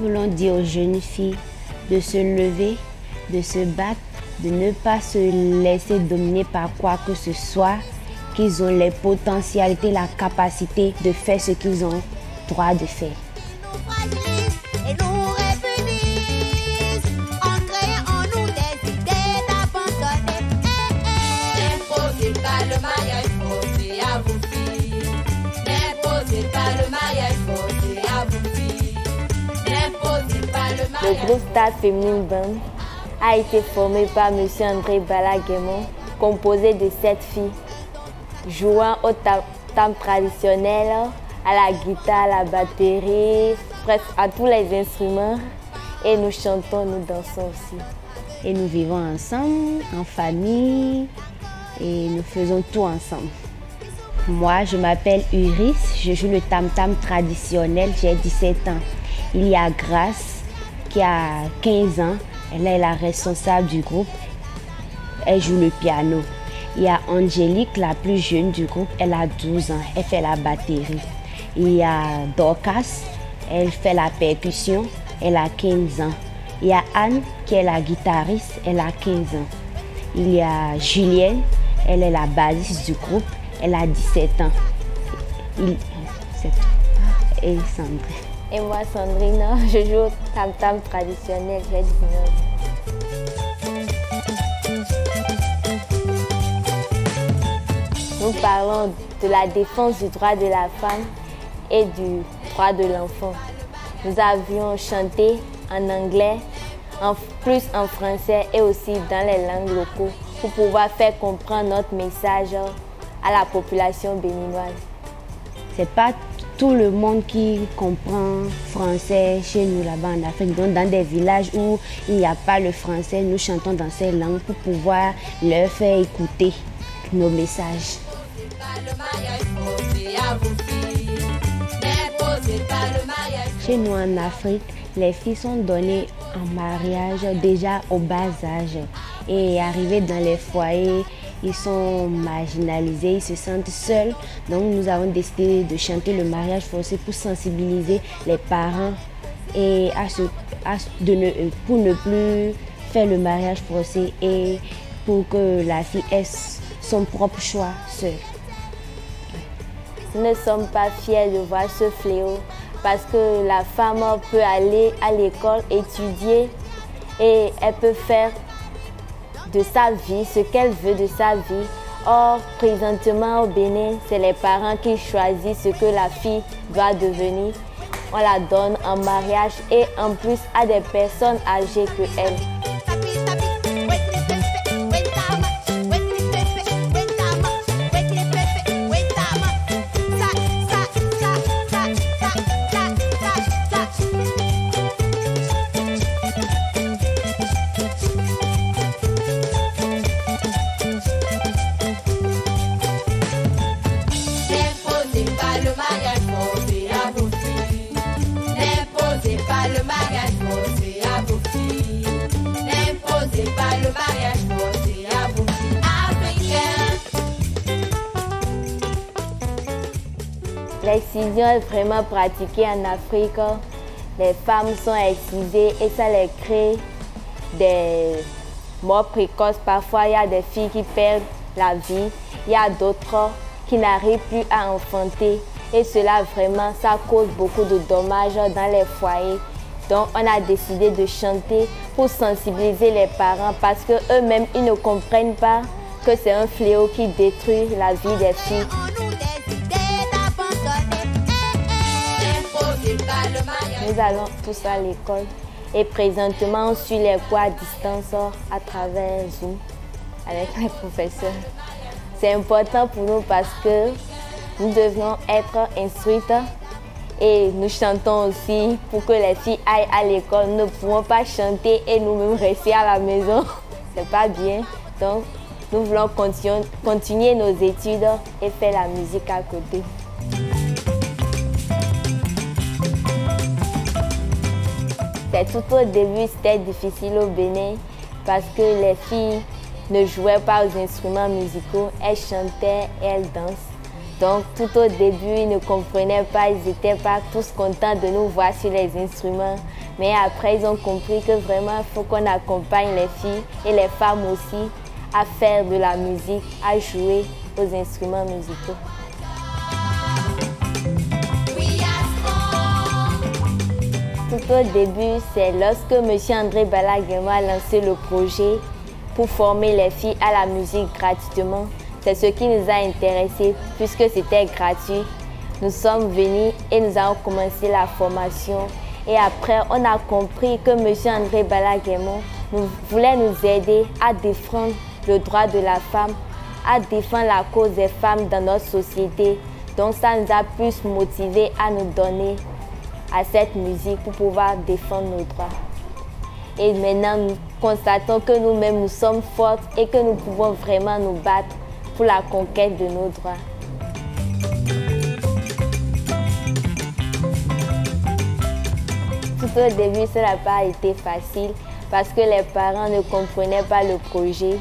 voulons dire aux jeunes filles de se lever, de se battre, de ne pas se laisser dominer par quoi que ce soit, qu'ils ont les potentialités, la capacité de faire ce qu'ils ont droit de faire. Le groupe Stade Féminine Band a été formé par M. André Balaguemon, composé de 7 filles, jouant au tam traditionnel, à la guitare, à la batterie, presque à tous les instruments. Et nous chantons, nous dansons aussi. Et nous vivons ensemble, en famille, et nous faisons tout ensemble. Moi, je m'appelle Uris, je joue le tam-tam traditionnel, j'ai 17 ans. Il y a Grace, qui a 15 ans, elle est la responsable du groupe, elle joue le piano. Il y a Angélique, la plus jeune du groupe, elle a 12 ans, elle fait la batterie. Il y a Dorcas, elle fait la percussion, elle a 15 ans. Il y a Anne, qui est la guitariste, elle a 15 ans. Il y a Julienne, elle est la bassiste du groupe, elle a 17 ans. Et Sandrine. Et moi, Sandrine, je joue au tam-tam traditionnel, j'ai 19 ans. Nous parlons de la défense du droit de la femme et du droit de l'enfant. Nous avions chanté en anglais, plus en français et aussi dans les langues locales pour pouvoir faire comprendre notre message à la population béninoise. C'est pas tout le monde qui comprend français chez nous là-bas en Afrique. Donc dans des villages où il n'y a pas le français, nous chantons dans ces langues pour pouvoir leur faire écouter nos messages. Chez nous en Afrique, les filles sont données en mariage déjà au bas âge. Et arrivées dans les foyers, ils sont marginalisés, ils se sentent seuls. Donc nous avons décidé de chanter le mariage forcé pour sensibiliser les parents et pour ne plus faire le mariage forcé et pour que la fille ait son propre choix seule. Nous ne sommes pas fiers de voir ce fléau parce que la femme peut aller à l'école, étudier et elle peut faire de sa vie ce qu'elle veut de sa vie. Or, présentement au Bénin, c'est les parents qui choisissent ce que la fille doit devenir. On la donne en mariage et en plus à des personnes âgées que elle. L'excision est vraiment pratiquée en Afrique. Les femmes sont excisées et ça les crée des morts précoces. Parfois, il y a des filles qui perdent la vie. Il y a d'autres qui n'arrivent plus à enfanter. Et cela, vraiment, ça cause beaucoup de dommages dans les foyers. Donc, on a décidé de chanter pour sensibiliser les parents parce qu'eux-mêmes, ils ne comprennent pas que c'est un fléau qui détruit la vie des filles. Nous allons tous à l'école et présentement on suit les cours à distance à travers Zoom avec les professeurs. C'est important pour nous parce que nous devons être instruites et nous chantons aussi pour que les filles aillent à l'école. Nous ne pouvons pas chanter et nous-mêmes rester à la maison. C'est pas bien. Donc nous voulons continuer nos études et faire la musique à côté. Tout au début, c'était difficile au Bénin parce que les filles ne jouaient pas aux instruments musicaux, elles chantaient et elles dansent. Donc tout au début, ils ne comprenaient pas, ils n'étaient pas tous contents de nous voir sur les instruments. Mais après, ils ont compris que vraiment, il faut qu'on accompagne les filles et les femmes aussi à faire de la musique, à jouer aux instruments musicaux. Tout au début, c'est lorsque M. André Bala-Guémon a lancé le projet pour former les filles à la musique gratuitement. C'est ce qui nous a intéressés puisque c'était gratuit. Nous sommes venus et nous avons commencé la formation. Et après, on a compris que M. André Bala-Guémon voulait nous aider à défendre le droit de la femme, à défendre la cause des femmes dans notre société. Donc ça nous a plus motivés à nous donner à cette musique pour pouvoir défendre nos droits. Et maintenant, nous constatons que nous-mêmes, nous sommes fortes et que nous pouvons vraiment nous battre pour la conquête de nos droits. Tout au début, ça n'a pas été facile parce que les parents ne comprenaient pas le projet.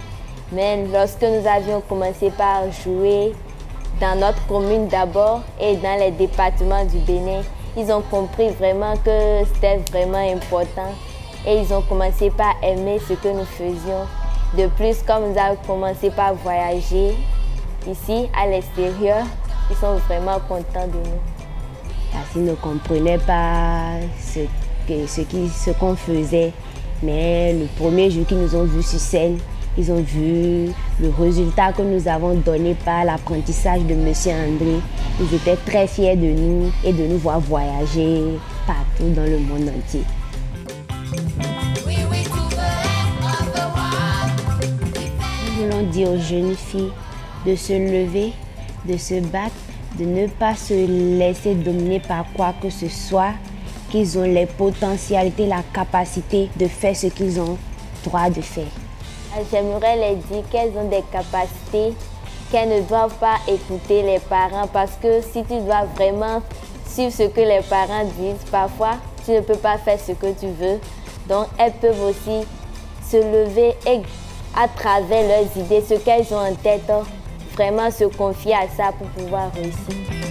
Mais lorsque nous avions commencé par jouer dans notre commune d'abord et dans les départements du Bénin, ils ont compris vraiment que c'était vraiment important et ils ont commencé par aimer ce que nous faisions. De plus, comme nous avons commencé par voyager ici à l'extérieur, ils sont vraiment contents de nous. Parce qu'ils ne comprenaient pas ce qu'on faisait, mais le premier jour qu'ils nous ont vus sur scène, ils ont vu le résultat que nous avons donné par l'apprentissage de M. André. Ils étaient très fiers de nous et de nous voir voyager partout dans le monde entier. Nous voulons dire aux jeunes filles de se lever, de se battre, de ne pas se laisser dominer par quoi que ce soit, qu'ils ont les potentialités, la capacité de faire ce qu'ils ont droit de faire. J'aimerais les dire qu'elles ont des capacités, qu'elles ne doivent pas écouter les parents parce que si tu dois vraiment suivre ce que les parents disent, parfois tu ne peux pas faire ce que tu veux. Donc elles peuvent aussi se lever et à travers leurs idées, ce qu'elles ont en tête, vraiment se confier à ça pour pouvoir réussir.